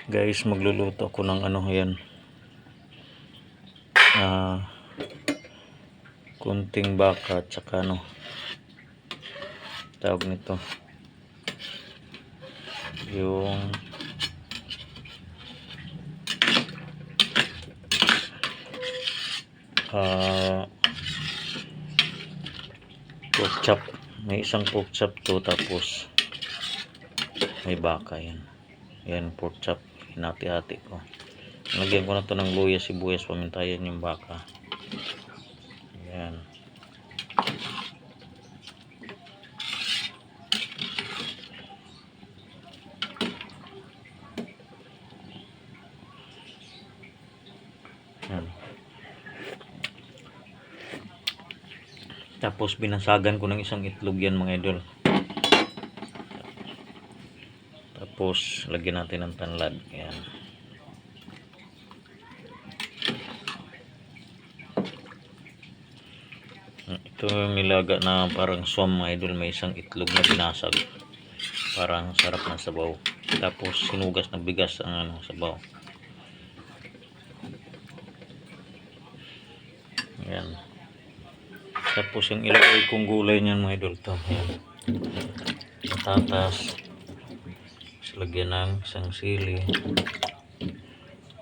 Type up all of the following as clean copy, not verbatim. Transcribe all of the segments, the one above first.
Guys, magluluto ako ng ano yan, kunting baka at saka ano tawag nito, yung pork chop. May isang pork chop to, tapos may baka. Yan pork chop, hinati-hati ko. Lagyan ko na to ng luya, sibuyas, pamintayan yung baka. Yan. Yan. Tapos binasagan ko ng isang itlog yan mga idol. Tapos lagyan natin ng tanlad. Yan. Ito yung nilaga na parang swam mga idol. May isang itlog na binasag. Parang sarap ng sabaw. Tapos sinugas ng bigas ang sabaw. Yan. Tapos yung ilagay kong gulay niyan mga idol to. Yan. Patatas. Lagyan ng isang sili.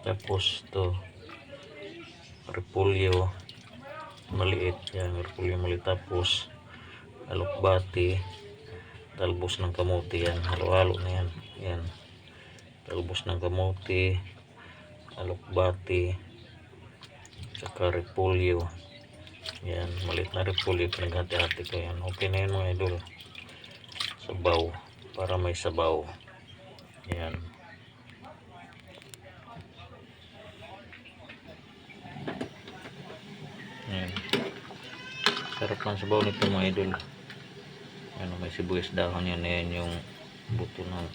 Tapos to repolyo maliit. Yan, repolyo maliit. Tapos alokbati, talbos ng kamote. Yan, halo-halo na yan. Yan, talbos ng kamote, alokbati, saka repolyo. Yan, maliit na repolyo, pinaghati-hati ko yan. Okay na yun mga idol. Sabaw, para may sabaw. Yan. Yan. Sarap ng sabaw nito mga idol. Ano, may sibuyas dahon yan. Yan yung buto ng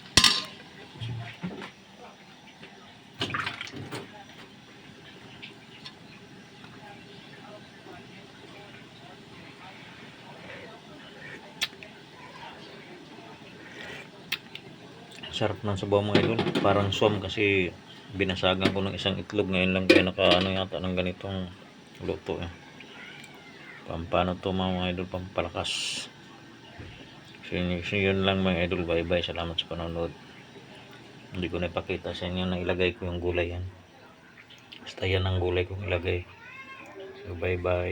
sarap ng sabaw mga idol. Parang swam kasi binasagan ko ng isang itlog. Ngayon lang kayo nakaano yata ng ganitong luto. Pampano to mga idol, pampalakas. So yun lang mga idol. Bye bye. Salamat sa panonood. Hindi ko na ipakita sa inyo na ilagay ko yung gulay yan. Basta yan ang gulay kong ilagay. So bye bye.